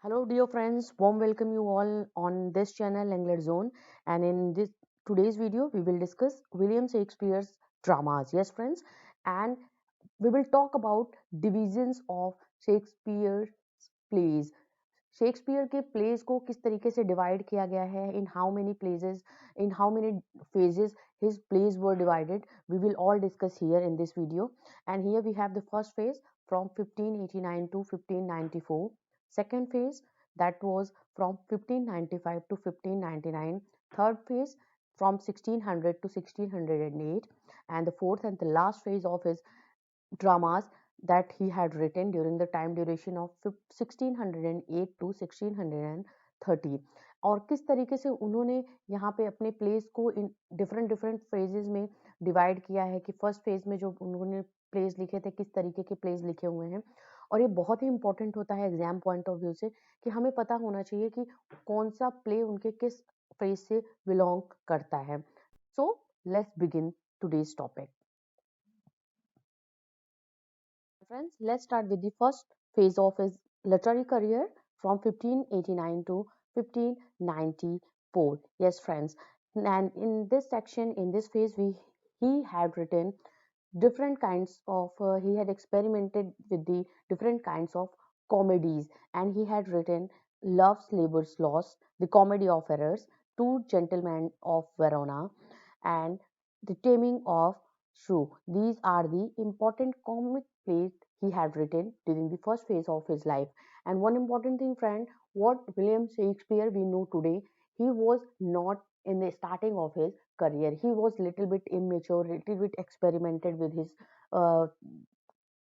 Hello, dear friends. Warm welcome you all on this channel, EngLIT Zone. And in this today's video, we will discuss William Shakespeare's dramas. Yes, friends, and we will talk about divisions of Shakespeare's plays. Shakespeare के place को किस तरीके से divide किया गया है in how many places in how many phases his plays were divided. We will all discuss here in this video. And here we have the first phase from 1589 to 1594, second phase that was from 1595 to 1599, third phase from 1600 to 1608, and the fourth and the last phase of his dramas that he had written during the time duration of 1608 to 1613. और किस तरीके से उन्होंने यहाँ पे अपने place को in different different phases में डिवाइड किया है कि फर्स्ट फेज में जो उन्होंने प्लेस लिखे थे किस तरीके के प्लेस लिखे हुए हैं। और ये बहुत ही इंपॉर्टेंट होता है एग्जाम पॉइंट ऑफ व्यू से कि हमें पता होना चाहिए कि कौन सा प्ले उनके किस फेज से बिलोंग करता है। So let's begin today's topic. Friends, let's start with the first phase of his literary career from 1589 to 1594. Yes, friends, and in this section, in this phase, he had written different kinds of he had experimented with the different kinds of comedies, and he had written Love's Labour's Lost, The Comedy of Errors, Two Gentlemen of Verona, and The Taming of Shrew. These are the important comic plays he had written during the first phase of his life. And one important thing, friend, what William Shakespeare we know today, he was not in the starting of his career. He was little bit immature, little bit experimented with his uh,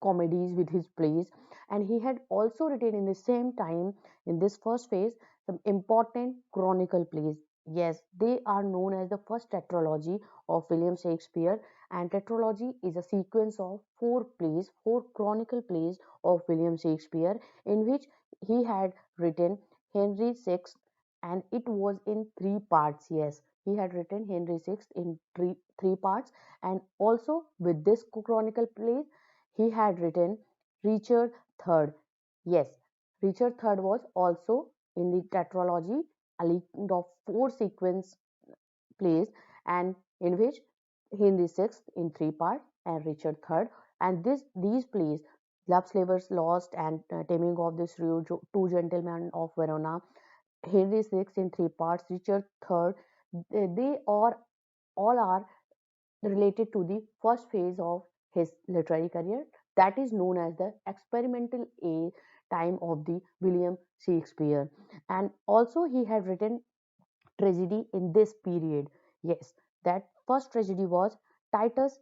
comedies, with his plays, and he had also written in the same time in this first phase some important chronicle plays. Yes, they are known as the first tetralogy of William Shakespeare, and tetralogy is a sequence of four plays, four chronicle plays of William Shakespeare, in which he had written Henry VI, and it was in three parts. Yes, he had written Henry VI in three parts, and also with this chronicle plays he had written Richard III. Yes, Richard III was also in the tetralogy, a list of four sequence plays, and in which Henry VI in three parts and Richard III. And these plays, Love Slavers Lost and Taming of the Shrew, Two Gentlemen of Verona, Henry VI in three parts, Richard III, they all are related to the first phase of his literary career, that is known as the experimental age time of the William Shakespeare. And also he had written tragedy in this period. Yes, that first tragedy was Titus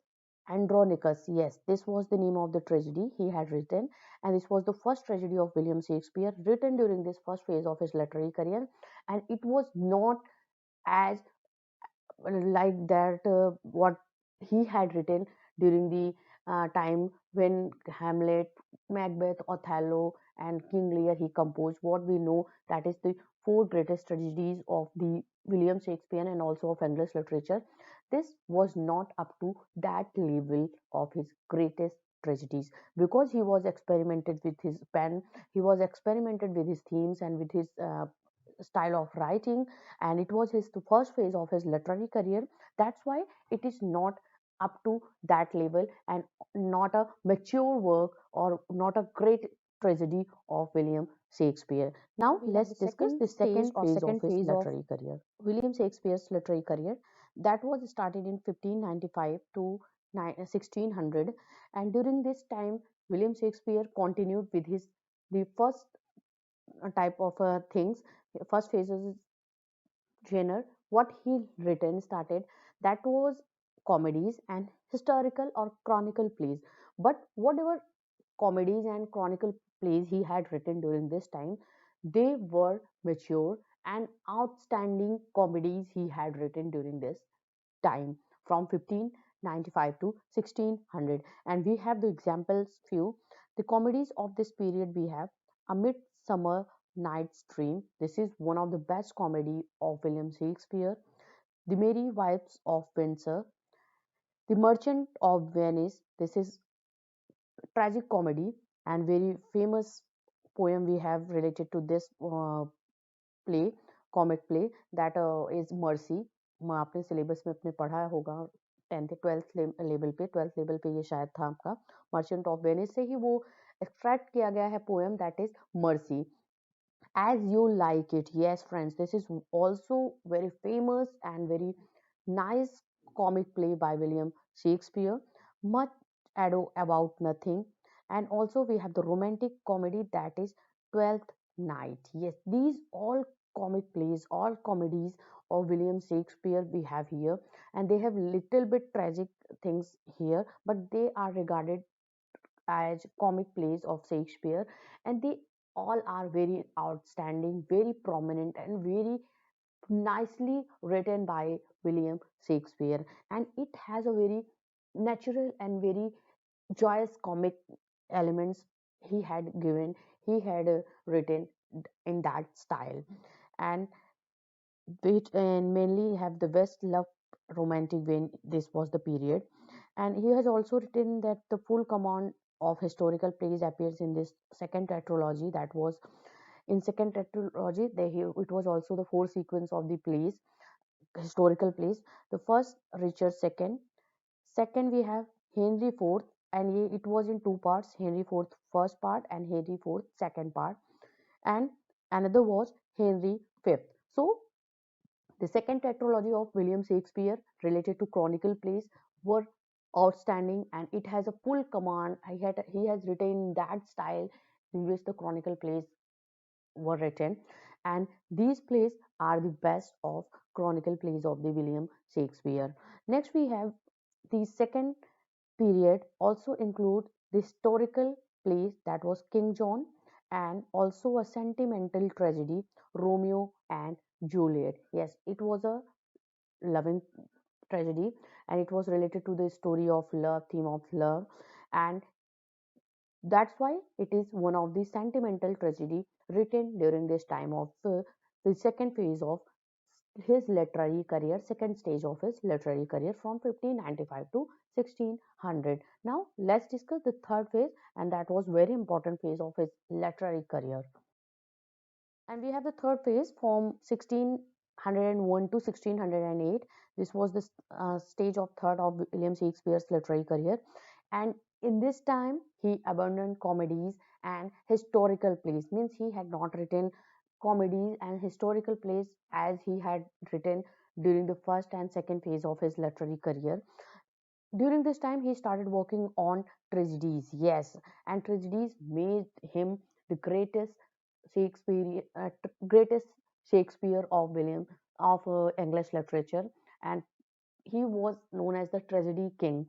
Andronicus. Yes, this was the name of the tragedy he had written, and this was the first tragedy of William Shakespeare written during this first phase of his literary career. And it was not as like that what he had written during the time when Hamlet, Macbeth, Othello, and King Lear he composed. What we know, that is the four greatest tragedies of the William Shakespeare and also of English literature. This was not up to that level of his greatest tragedies because he was experimented with his pen, he was experimented with his themes and with his style of writing, and it was his the first phase of his literary career. That's why it is not up to that level and not a mature work or not a great tragedy of William Shakespeare. Now We have let's the discuss second the stage second or phase of second his phase of literary career. William Shakespeare's literary career that was started in 1595 to 1600, and during this time William Shakespeare continued with his the first type of things, first phases genre what he written started, that was comedies and historical or chronicle plays. But whatever comedies and chronicle plays he had written during this time, they were mature and outstanding comedies he had written during this time from 1595 to 1600. And we have the examples few. The comedies of this period we have A Midsummer Night's Dream. This is one of the best comedy of William Shakespeare. The Merry Wives of Windsor. The Merchant of Venice. This is tragic comedy and very famous poem we have related to this play, comic play, that is Mercy. आपने syllabus में अपने पढ़ा होगा 10th 12th level पे, 12th level पे ये शायद था आपका। मर्चेंट ऑफ वेनिस से ही वो एक्सट्रैक्ट किया गया है poem, that is mercy. As You Like It. Yes, friends, this is also very famous and very nice comic play by William Shakespeare. Much ado about nothing. And also we have the romantic comedy, that is Twelfth Night. Yes, these all comic plays, all comedies of William Shakespeare we have here, and they have little bit tragic things here, but they are regarded as comic plays of Shakespeare, and they all are very outstanding, very prominent, and very nicely written by William Shakespeare. And it has a very natural and very joyous comic elements he had given, he had written in that style. And which and mainly have the best love romantic vein. This was the period, and he has also written that the full command of historical plays appears in this second tetralogy. That was in second tetralogy. It was also the four sequence of the plays, historical plays. The first Richard II. Second we have Henry IV, and it was in two parts: Henry IV first part and Henry IV second part, and another was Henry V. So the second tetralogy of William Shakespeare related to chronicle plays were outstanding, and it has a full command. He has written that style in which the chronicle plays were written, and these plays are the best of chronicle plays of the William Shakespeare. Next we have the second period also include the historical plays, that was King John, and also a sentimental tragedy, Romeo and Juliet. Yes, it was a loving tragedy, and it was related to the story of love, theme of love, and that's why it is one of the sentimental tragedy written during this time of the second phase of his literary career, second stage of his literary career from 1595 to 1600. Now let's discuss the third phase, and that was very important phase of his literary career. And we have the third phase from 1601 to 1608. This was the stage of third of William Shakespeare's literary career. And in this time, he abandoned comedies and historical plays. Means he had not written comedies and historical plays as he had written during the first and second phase of his literary career. During this time, he started working on tragedies. Yes, and tragedies made him the greatest Shakespeare of William of English literature, and he was known as the tragedy king.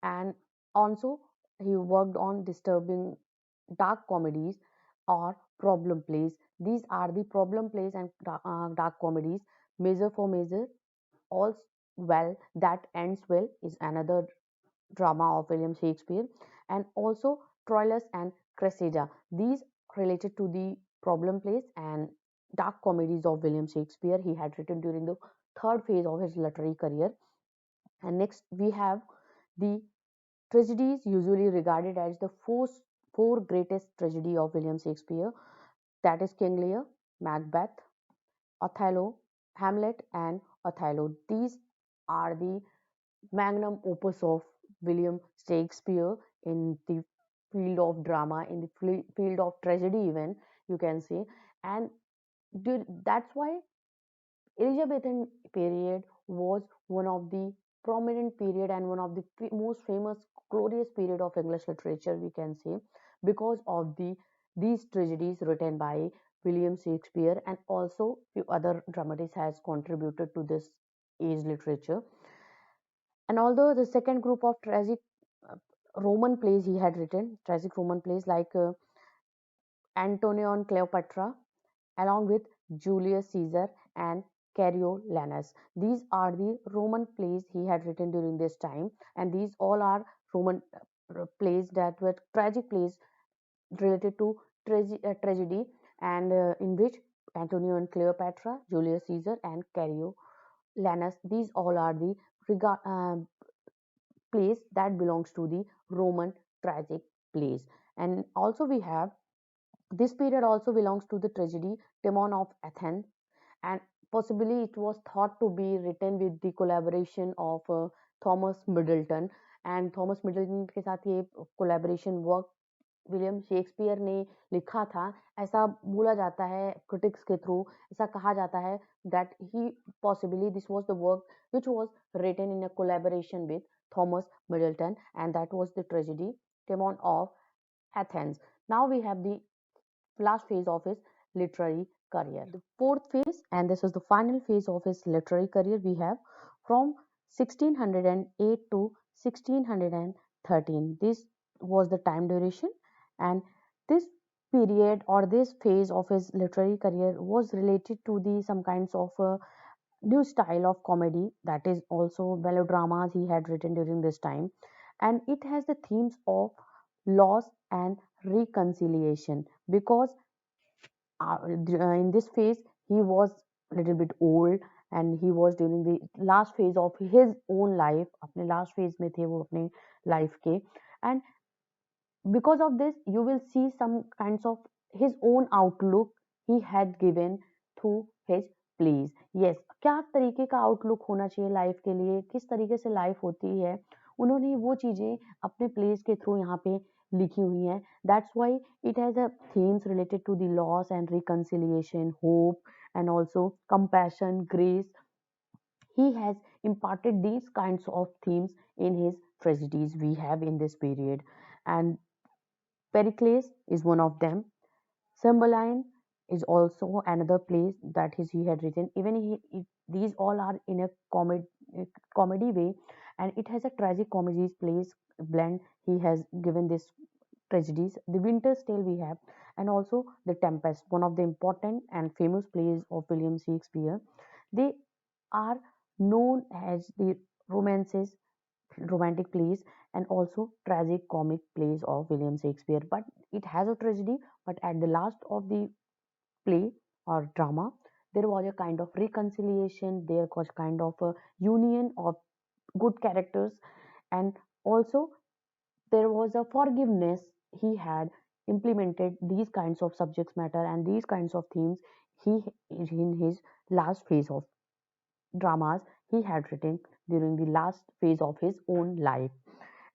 And also, he worked on disturbing dark comedies or problem plays. These are the problem plays and dark comedies. Measure for Measure, All's Well That Ends Well is another drama of William Shakespeare, and also Troilus and Cressida. These related to the problem plays and dark comedies of William Shakespeare he had written during the third phase of his literary career. And next we have the tragedies usually regarded as the four greatest tragedy of William Shakespeare, that is King Lear, Macbeth, Othello, Hamlet, and Othello. These are the magnum opus of William Shakespeare in the field of drama, in the field of tragedy, even you can say. And that's why Elizabethan period was one of the prominent period and one of the most famous, glorious period of English literature, we can say, because of these tragedies written by William Shakespeare, and also few other dramatists has contributed to this age literature. And although the second group of tragic uh, Roman plays he had written, tragic Roman plays like Antonio and Cleopatra, along with Julius Caesar and Coriolanus. These are the Roman plays he had written during this time, and these all are Roman plays that were tragic plays related to tragedy, and in which Antonio and Cleopatra, Julius Caesar, and Coriolanus, these all are the place that belongs to the Roman tragic plays. And also we have This period also belongs to the tragedy Timon of Athens, and possibly it was thought to be written with the collaboration of Thomas Middleton. And Thomas Middleton के साथ ये collaboration work William Shakespeare ने लिखा था, ऐसा बोला जाता है क्रिटिक्स के थ्रू, ऐसा कहा जाता है that he possibly this was the work which was written in a collaboration with Thomas Middleton, and that was the tragedy Timon of Athens. Now we have the last phase of his literary career. The fourth phase, and this is the final phase of his literary career, we have from 1608 to 1613. This was the time duration, and this period or this phase of his literary career was related to the some kinds of new style of comedy, that is also melodramas he had written during this time, and it has the themes of loss and reconciliation because in this phase he was a little bit old, and he was during the last phase of his own life, अपने last phase में थे वो अपने life के, and because of this you will see some kinds of his own outlook he had given through his plays. Yes, क्या तरीके का outlook होना चाहिए लाइफ के लिए, किस तरीके से लाइफ होती है, उन्होंने वो चीजें अपने प्लेस के थ्रू यहाँ पे लिखी हुई हैं. That's why it has a themes related to the loss and reconciliation, hope, and also compassion, grace. He has imparted these kinds of themes in his tragedies we have in this period, and Pericles is one of them. Cymbeline is also another place that he had written. Even these all are in a comedy way, and it has a tragic comedies plays blend. He has given this tragedies. The Winter's Tale we have, and also The Tempest, one of the important and famous plays of William Shakespeare. They are known as the romances, romantic plays, and also tragic comic plays of William Shakespeare. But it has a tragedy, but at the last of the play or drama, there was a kind of reconciliation, there was kind of a union of good characters, and also there was a forgiveness. He had implemented these kinds of subjects matter and these kinds of themes he in his last phase of dramas he had written during the last phase of his own life.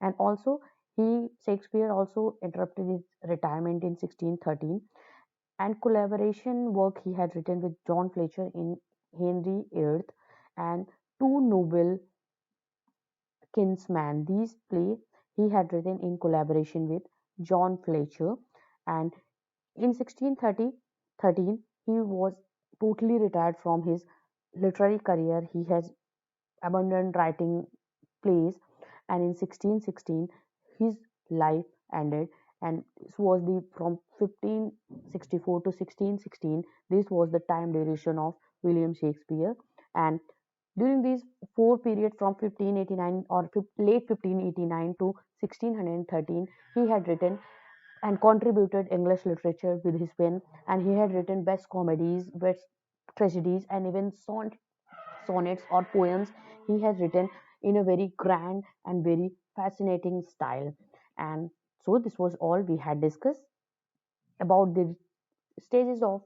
And also he Shakespeare also interrupted his retirement in 1613, and collaboration work he had written with John Fletcher in Henry VIII and Two Noble Kinsman. These play he had written in collaboration with John Fletcher, and in 1613 he was totally retired from his literary career. He has abandoned writing plays, and in 1616 his life ended, and this was the from 1564 to 1616. This was the time duration of William Shakespeare, and during these four period from 1589 or late 1589 to 1613 he had written and contributed English literature with his pen, and he had written best comedies, best tragedies, and even sonnets or poems he has written in a very grand and very fascinating style. And so this was all we had discussed about the stages of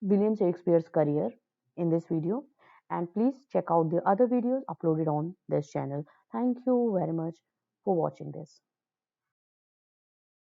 William Shakespeare's career in this video, and please check out the other videos uploaded on this channel. Thank you very much for watching this.